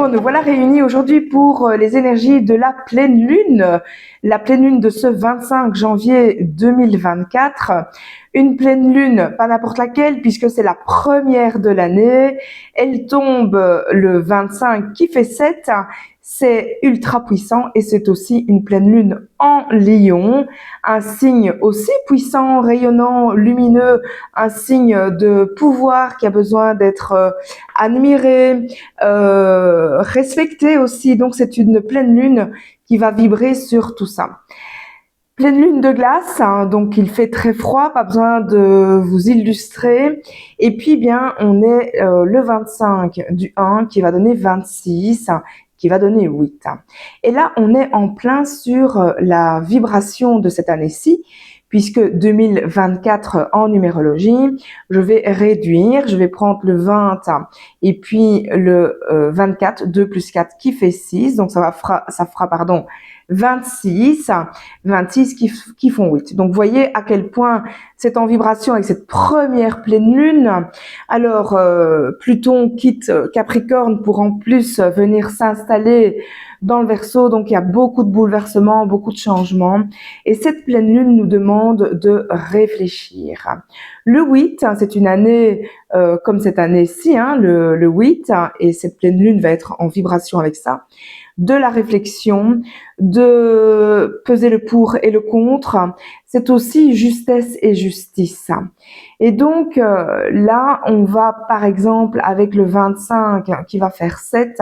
Alors, nous voilà réunis aujourd'hui pour les énergies de la pleine lune de ce 25 janvier 2024. Une pleine lune, pas n'importe laquelle, puisque c'est la première de l'année. Elle tombe le 25 qui fait 7. C'est ultra puissant et c'est aussi une pleine lune en Lion, un signe aussi puissant, rayonnant, lumineux, un signe de pouvoir qui a besoin d'être admiré, respecté aussi. Donc c'est une pleine lune qui va vibrer sur tout ça. Pleine lune de glace, hein, donc il fait très froid, pas besoin de vous illustrer. Et puis bien, on est le 25 du 1 qui va donner 26, qui va donner 8. Et là, on est en plein sur la vibration de cette année-ci, puisque 2024 en numérologie, je vais réduire, je vais prendre le 20 et puis le 24, 2 plus 4 qui fait 6, donc ça fera 26 qui font 8. Donc, vous voyez à quel point c'est en vibration avec cette première pleine lune. Alors, Pluton quitte Capricorne pour en plus venir s'installer dans le Verseau. Donc, il y a beaucoup de bouleversements, beaucoup de changements. Et cette pleine lune nous demande de réfléchir. Le 8, c'est une année comme cette année-ci, le 8, et cette pleine lune va être en vibration avec ça, de la réflexion, de peser le pour et le contre. C'est aussi justesse et justice. Et donc là, on va par exemple avec le 25 qui va faire 7,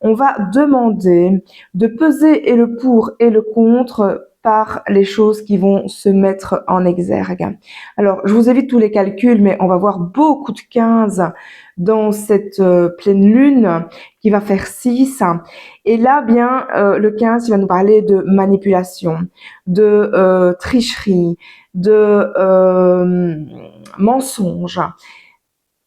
on va demander de peser et le pour et le contre par les choses qui vont se mettre en exergue. Alors, je vous évite tous les calculs, mais on va voir beaucoup de 15 dans cette pleine lune qui va faire 6. Et là, bien, le 15, il va nous parler de manipulation, de tricherie, de mensonge.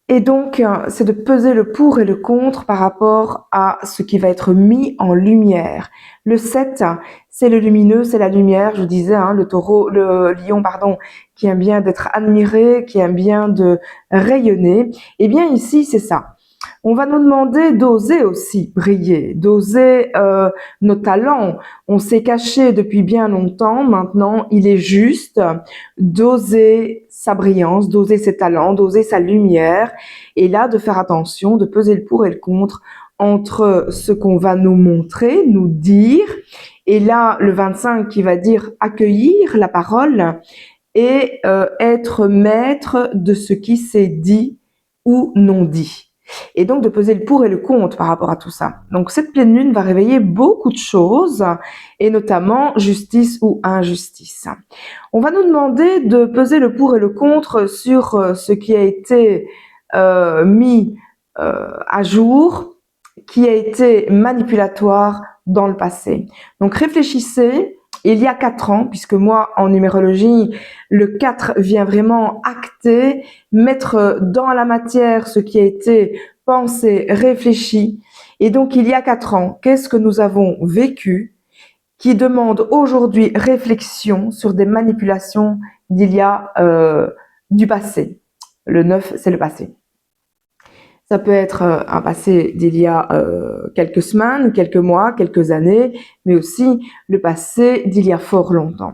Et donc, c'est de peser le pour et le contre par rapport à ce qui va être mis en lumière. Le 7, c'est le lumineux, c'est la lumière, je vous disais, le lion, qui aime bien d'être admiré, qui aime bien de rayonner. Eh bien, ici, c'est ça. On va nous demander d'oser aussi briller, d'oser nos talents. On s'est caché depuis bien longtemps, maintenant il est juste d'oser sa brillance, d'oser ses talents, d'oser sa lumière, et là de faire attention, de peser le pour et le contre entre ce qu'on va nous montrer, nous dire, et là le 25 qui va dire accueillir la parole et être maître de ce qui s'est dit ou non dit. Et donc de peser le pour et le contre par rapport à tout ça. Donc cette pleine lune va réveiller beaucoup de choses, et notamment justice ou injustice. On va nous demander de peser le pour et le contre sur ce qui a été mis à jour, qui a été manipulatoire dans le passé. Donc réfléchissez. Il y a 4 ans, puisque moi, en numérologie, le 4 vient vraiment acter, mettre dans la matière ce qui a été pensé, réfléchi. Et donc, il y a 4 ans, qu'est-ce que nous avons vécu qui demande aujourd'hui réflexion sur des manipulations d'il y a du passé. Le 9, c'est le passé. Ça peut être un passé d'il y a quelques semaines, quelques mois, quelques années, mais aussi le passé d'il y a fort longtemps.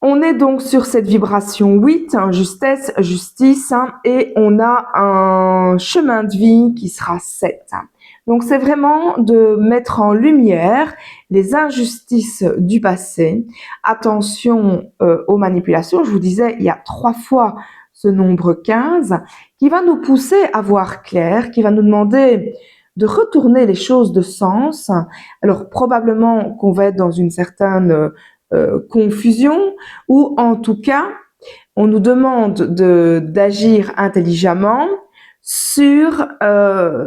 On est donc sur cette vibration 8, justesse, justice, et on a un chemin de vie qui sera 7. Donc c'est vraiment de mettre en lumière les injustices du passé. Attention aux manipulations, je vous disais, il y a 3 fois ce nombre 15, qui va nous pousser à voir clair, qui va nous demander de retourner les choses de sens. Alors probablement qu'on va être dans une certaine confusion, ou en tout cas, on nous demande d'agir intelligemment sur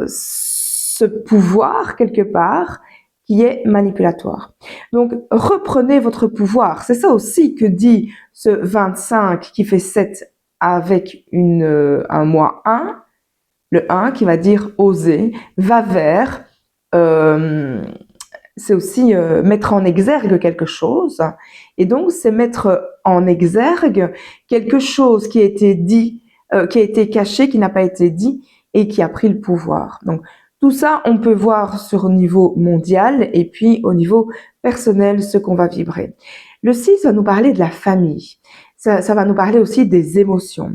ce pouvoir quelque part qui est manipulatoire. Donc, reprenez votre pouvoir. C'est ça aussi que dit ce 25 qui fait 7 avec un mois 1, le 1 qui va dire oser, va vers, c'est aussi mettre en exergue quelque chose, et donc c'est mettre en exergue quelque chose qui a été dit, qui a été caché, qui n'a pas été dit, et qui a pris le pouvoir. Donc Tout ça, on peut voir sur le niveau mondial et puis au niveau personnel, ce qu'on va vibrer. Le 6 va nous parler de la famille. Ça va nous parler aussi des émotions.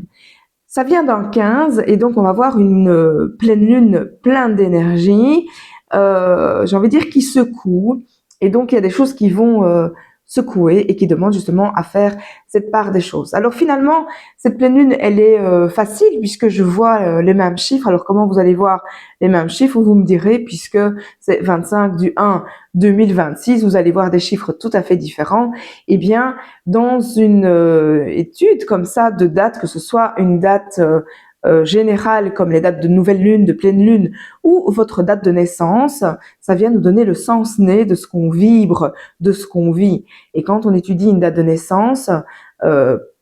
Ça vient d'un 15 et donc on va voir une pleine lune pleine d'énergie, j'ai envie de dire qui secoue. Et donc il y a des choses qui vont secouer et qui demandent justement à faire cette part des choses. Alors finalement, cette pleine lune, elle est facile puisque je vois les mêmes chiffres. Alors comment vous allez voir les mêmes chiffres? Vous me direz, puisque c'est 25 du 1 2026, vous allez voir des chiffres tout à fait différents. Eh bien, dans une étude comme ça de dates, que ce soit une date générale comme les dates de nouvelle lune, de pleine lune ou votre date de naissance, ça vient nous donner le sens né de ce qu'on vibre, de ce qu'on vit. Et quand on étudie une date de naissance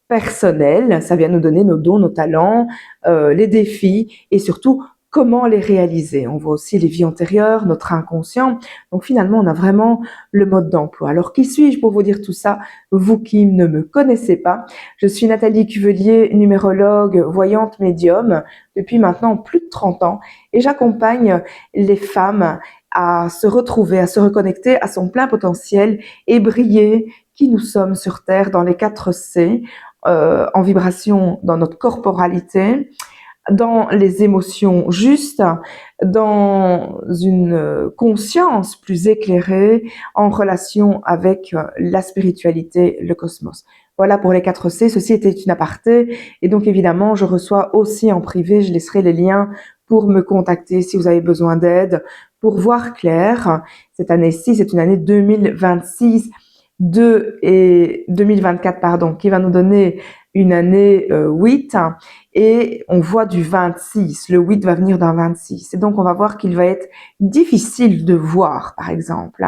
personnelle, ça vient nous donner nos dons, nos talents, les défis et surtout comment les réaliser. On voit aussi les vies antérieures, notre inconscient. Donc finalement, on a vraiment le mode d'emploi. Alors qui suis-je pour vous dire tout ça, vous qui ne me connaissez pas? Je suis Nathalie Cuvelier, numérologue, voyante médium, depuis maintenant plus de 30 ans et j'accompagne les femmes à se retrouver, à se reconnecter à son plein potentiel et briller qui nous sommes sur Terre dans les 4 C, en vibration dans notre corporalité, dans les émotions justes, dans une conscience plus éclairée, en relation avec la spiritualité, le cosmos. Voilà pour les 4 C. Ceci était une aparté. Et donc, évidemment, je reçois aussi en privé, je laisserai les liens pour me contacter si vous avez besoin d'aide, pour voir clair. Cette année-ci, c'est une année 2026 et 2024, pardon, qui va nous donner une année 8 et on voit du 26. Le 8 va venir d'un 26. Et donc, on va voir qu'il va être difficile de voir, par exemple.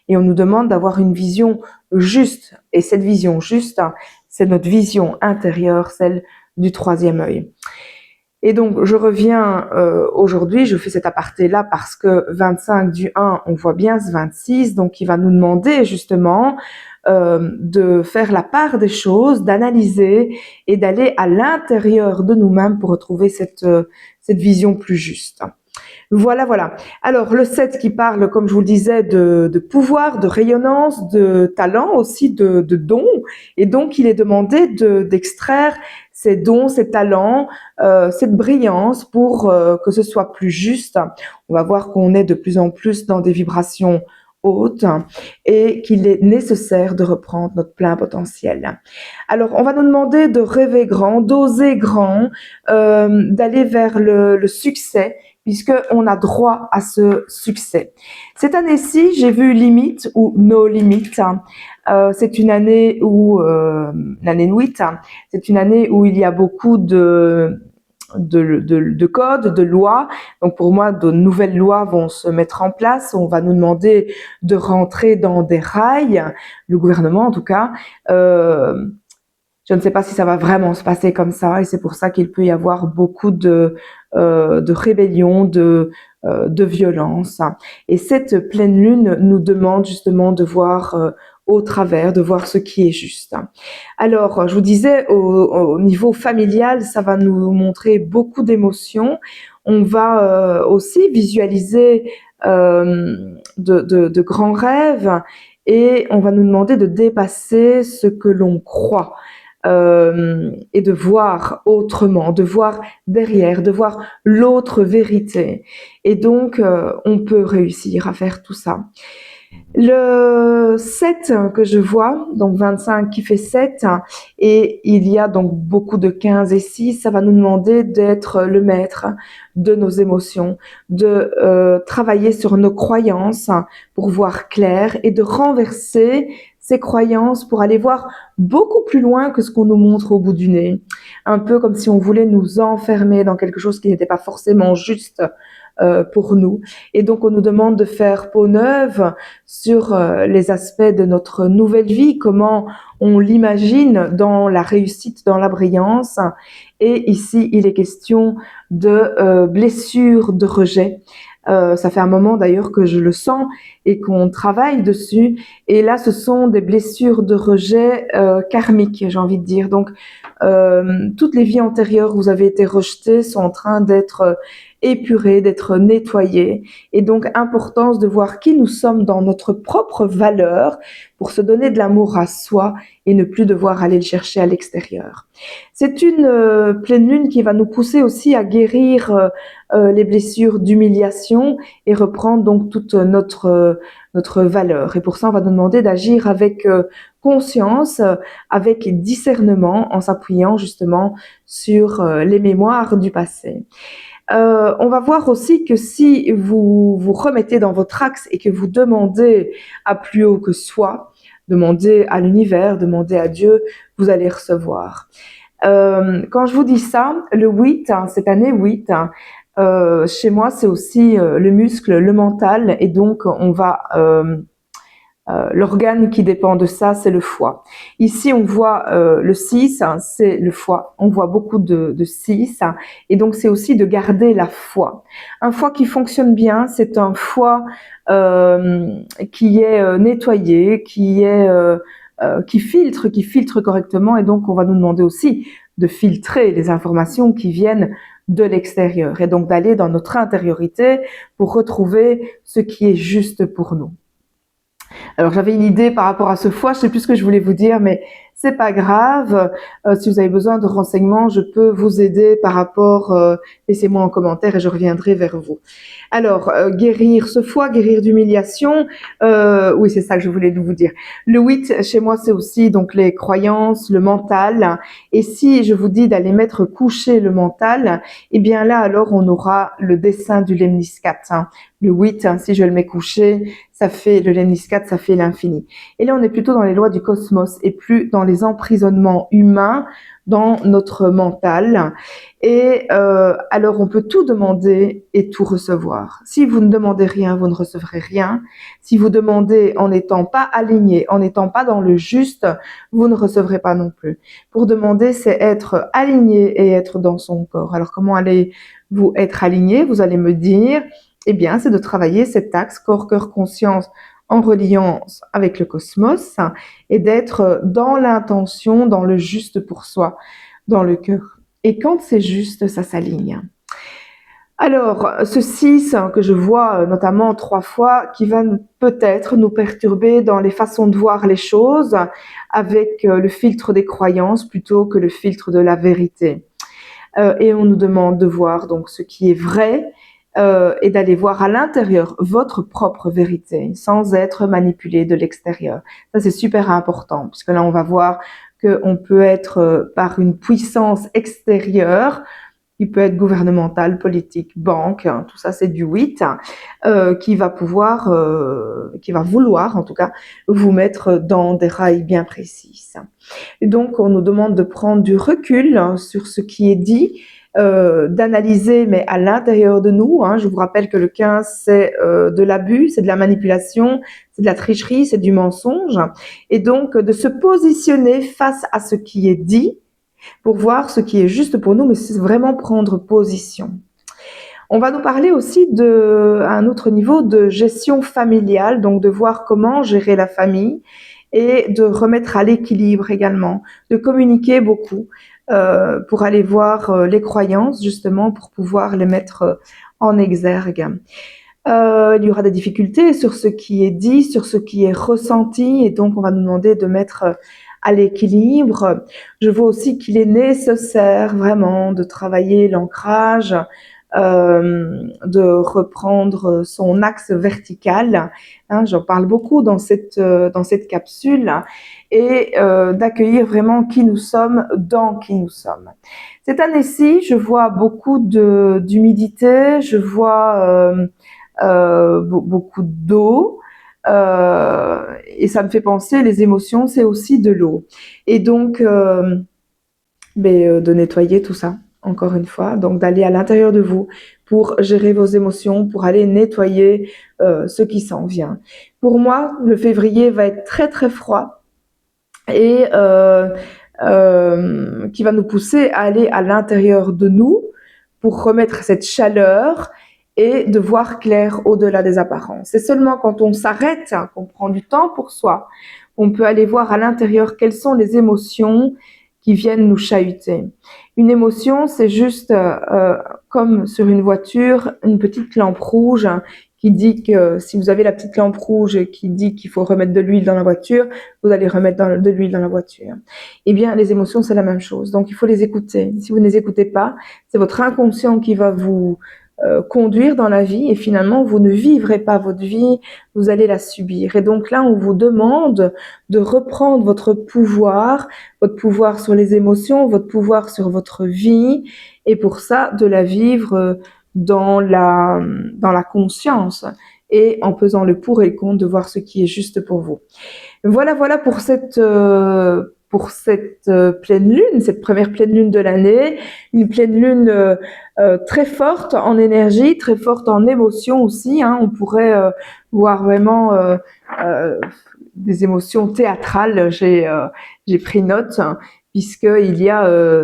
Et on nous demande d'avoir une vision juste. Et cette vision juste, c'est notre vision intérieure, celle du 3e œil. Et donc, je reviens aujourd'hui, je fais cet aparté-là parce que 25 du 1, on voit bien ce 26, donc il va nous demander justement de faire la part des choses, d'analyser et d'aller à l'intérieur de nous-mêmes pour retrouver cette vision plus juste. Voilà, voilà. Alors, le 7 qui parle, comme je vous le disais, de pouvoir, de rayonnance, de talent aussi, de dons. Et donc, il est demandé d'extraire ces dons, ces talents, cette brillance pour que ce soit plus juste. On va voir qu'on est de plus en plus dans des vibrations hautes et qu'il est nécessaire de reprendre notre plein potentiel. Alors, on va nous demander de rêver grand, d'oser grand, d'aller vers le succès, puisqu'on a droit à ce succès. Cette année-ci, j'ai vu Limite ou No Limit. C'est une année où, l'année 8, c'est une année où il y a beaucoup de codes, de lois. Donc pour moi, de nouvelles lois vont se mettre en place. On va nous demander de rentrer dans des rails, le gouvernement en tout cas. Je ne sais pas si ça va vraiment se passer comme ça, et c'est pour ça qu'il peut y avoir beaucoup de rébellion, de violence. Et cette pleine lune nous demande justement de voir au travers, de voir ce qui est juste. Alors, je vous disais, au niveau familial, ça va nous montrer beaucoup d'émotions. On va aussi visualiser de grands rêves et on va nous demander de dépasser ce que l'on croit. Et de voir autrement, de voir derrière, de voir l'autre vérité. Et donc, on peut réussir à faire tout ça. Le 7 que je vois, donc 25 qui fait 7, et il y a donc beaucoup de 15 et 6, ça va nous demander d'être le maître de nos émotions, de travailler sur nos croyances pour voir clair et de renverser ces croyances pour aller voir beaucoup plus loin que ce qu'on nous montre au bout du nez. Un peu comme si on voulait nous enfermer dans quelque chose qui n'était pas forcément juste pour nous. Et donc, on nous demande de faire peau neuve sur les aspects de notre nouvelle vie, comment on l'imagine dans la réussite, dans la brillance. Et ici, il est question de blessures, de rejet. Ça fait un moment d'ailleurs que je le sens et qu'on travaille dessus. Et là, ce sont des blessures de rejet karmiques, j'ai envie de dire. Donc, toutes les vies antérieures où vous avez été rejetés sont en train d'être épuré, d'être nettoyé. Et donc, importance de voir qui nous sommes dans notre propre valeur pour se donner de l'amour à soi et ne plus devoir aller le chercher à l'extérieur. C'est une pleine lune qui va nous pousser aussi à guérir les blessures d'humiliation et reprendre donc toute notre valeur. Et pour ça, on va nous demander d'agir avec conscience, avec discernement, en s'appuyant justement sur les mémoires du passé. On va voir aussi que si vous vous remettez dans votre axe et que vous demandez à plus haut que soi, demandez à l'univers, demandez à Dieu, vous allez recevoir. Quand je vous dis ça, le 8, cette année 8, chez moi, c'est aussi le muscle, le mental, et donc on va l'organe qui dépend de ça, c'est le foie. Ici, on voit le 6, c'est le foie. On voit beaucoup de 6, et donc c'est aussi de garder la foi. Un foie qui fonctionne bien, c'est un foie qui est nettoyé, qui filtre correctement, et donc on va nous demander aussi de filtrer les informations qui viennent de l'extérieur, et donc d'aller dans notre intériorité pour retrouver ce qui est juste pour nous. Alors j'avais une idée par rapport à ce foie, je sais plus ce que je voulais vous dire, mais c'est pas grave. Si vous avez besoin de renseignements, je peux vous aider par rapport. Laissez-moi en commentaire et je reviendrai vers vous. Alors guérir ce foie, guérir d'humiliation. Oui, c'est ça que je voulais vous dire. Le 8, chez moi, c'est aussi donc les croyances, le mental. Et si je vous dis d'aller mettre coucher le mental, eh bien là alors on aura le dessin du lemniscate. Le 8, si je le mets couché, ça fait le lemniscate, ça fait l'infini. Et là, on est plutôt dans les lois du cosmos et plus dans les emprisonnements humains dans notre mental. Et alors, on peut tout demander et tout recevoir. Si vous ne demandez rien, vous ne recevrez rien. Si vous demandez en n'étant pas aligné, en n'étant pas dans le juste, vous ne recevrez pas non plus. Pour demander, c'est être aligné et être dans son corps. Alors, comment allez-vous être aligné? Vous allez me dire, eh bien, c'est de travailler cet axe corps, cœur, conscience en reliance avec le cosmos et d'être dans l'intention, dans le juste pour soi, dans le cœur. Et quand c'est juste, ça s'aligne. Alors, ce 6 que je vois notamment 3 fois, qui va peut-être nous perturber dans les façons de voir les choses avec le filtre des croyances plutôt que le filtre de la vérité. Et on nous demande de voir donc ce qui est vrai, et d'aller voir à l'intérieur votre propre vérité sans être manipulé de l'extérieur. Ça, c'est super important puisque là, on va voir qu'on peut être par une puissance extérieure qui peut être gouvernementale, politique, banque, tout ça c'est du 8, qui va vouloir en tout cas vous mettre dans des rails bien précis. Et donc on nous demande de prendre du recul sur ce qui est dit, d'analyser, mais à l'intérieur de nous. Je vous rappelle que le 15, c'est de l'abus, c'est de la manipulation, c'est de la tricherie, c'est du mensonge. Et donc, de se positionner face à ce qui est dit pour voir ce qui est juste pour nous, mais c'est vraiment prendre position. On va nous parler aussi à un autre niveau de gestion familiale, donc de voir comment gérer la famille et de remettre à l'équilibre également, de communiquer beaucoup pour aller voir les croyances justement pour pouvoir les mettre en exergue. Il y aura des difficultés sur ce qui est dit, sur ce qui est ressenti, et donc on va nous demander de mettre à l'équilibre. Je vois aussi qu'il est nécessaire vraiment de travailler l'ancrage, de reprendre son axe vertical. J'en parle beaucoup dans cette capsule, et d'accueillir vraiment qui nous sommes dans qui nous sommes. Cette année-ci, je vois beaucoup d'humidité, je vois beaucoup d'eau, et ça me fait penser, les émotions, c'est aussi de l'eau. Et donc, de nettoyer tout ça, encore une fois, donc d'aller à l'intérieur de vous pour gérer vos émotions, pour aller nettoyer ce qui s'en vient. Pour moi, le février va être très très froid et qui va nous pousser à aller à l'intérieur de nous pour remettre cette chaleur et de voir clair au-delà des apparences. C'est seulement quand on s'arrête, qu'on prend du temps pour soi, on peut aller voir à l'intérieur quelles sont les émotions qui viennent nous chahuter. Une émotion, c'est juste comme sur une voiture, une petite lampe rouge qui dit que si vous avez la petite lampe rouge qui dit qu'il faut remettre de l'huile dans la voiture, vous allez remettre de l'huile dans la voiture. Eh bien, les émotions, c'est la même chose. Donc, il faut les écouter. Si vous ne les écoutez pas, c'est votre inconscient qui va vous conduire dans la vie et finalement, vous ne vivrez pas votre vie, vous allez la subir. Et donc là, on vous demande de reprendre votre pouvoir sur les émotions, votre pouvoir sur votre vie et pour ça, de la vivre dans la conscience et en pesant le pour et le contre de voir ce qui est juste pour vous. Voilà pour cette pleine lune, cette première pleine lune de l'année, une pleine lune très forte en énergie, très forte en émotion aussi. Hein. On pourrait voir vraiment des émotions théâtrales. J'ai pris note. Hein, puisqu'il y a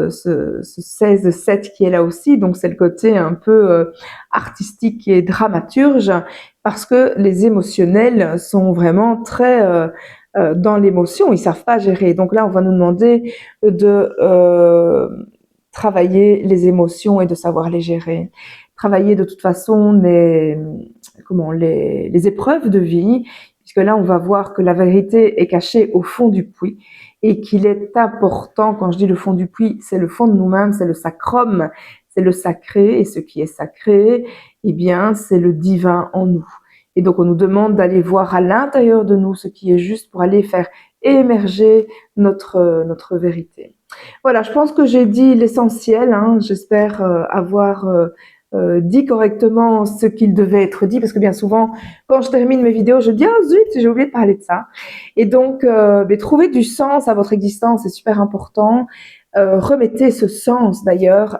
ce 16-7 qui est là aussi, donc c'est le côté un peu artistique et dramaturge, parce que les émotionnels sont vraiment très dans l'émotion, ils savent pas gérer. Donc là, on va nous demander de travailler les émotions et de savoir les gérer. Travailler de toute façon les épreuves de vie, puisque là, on va voir que la vérité est cachée au fond du puits et qu'il est important, quand je dis le fond du puits, c'est le fond de nous-mêmes, c'est le sacrum, c'est le sacré, et ce qui est sacré, eh bien, c'est le divin en nous. Et donc, on nous demande d'aller voir à l'intérieur de nous ce qui est juste pour aller faire émerger notre vérité. Voilà, je pense que j'ai dit l'essentiel. Hein. J'espère avoir dit correctement ce qu'il devait être dit, parce que bien souvent, quand je termine mes vidéos, je dis « Ah zut, j'ai oublié de parler de ça ». Et donc, trouver du sens à votre existence, c'est super important. Remettez ce sens d'ailleurs,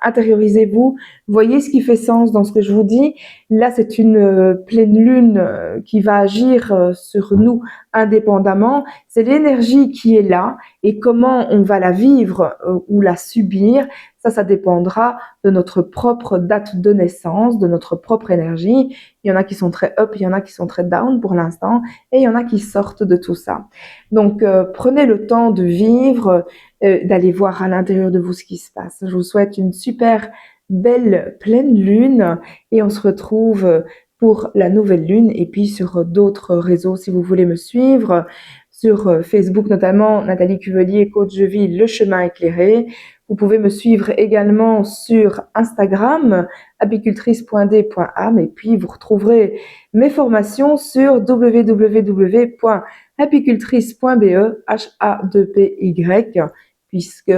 intériorisez-vous, voyez ce qui fait sens dans ce que je vous dis. Là, c'est une pleine lune qui va agir sur nous indépendamment. C'est l'énergie qui est là et comment on va la vivre ou la subir. Ça dépendra de notre propre date de naissance, de notre propre énergie. Il y en a qui sont très up, il y en a qui sont très down pour l'instant et il y en a qui sortent de tout ça. Donc, prenez le temps de vivre, d'aller voir à l'intérieur de vous ce qui se passe. Je vous souhaite une super belle pleine lune et on se retrouve pour la nouvelle lune et puis sur d'autres réseaux si vous voulez me suivre. Sur Facebook notamment, Nathalie Cuvelier, coach de vie, le chemin éclairé. Vous pouvez me suivre également sur Instagram, apicultrice.d.am et puis vous retrouverez mes formations sur www.apicultrice.be, H-A-2-P-Y, puisque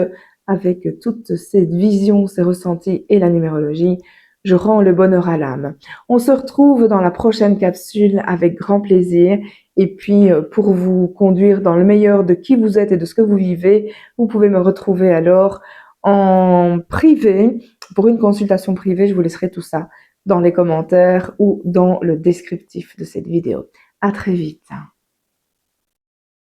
avec toute cette vision, ces ressentis et la numérologie, je rends le bonheur à l'âme. On se retrouve dans la prochaine capsule avec grand plaisir. Et puis, pour vous conduire dans le meilleur de qui vous êtes et de ce que vous vivez, vous pouvez me retrouver alors en privé pour une consultation privée. Je vous laisserai tout ça dans les commentaires ou dans le descriptif de cette vidéo. À très vite.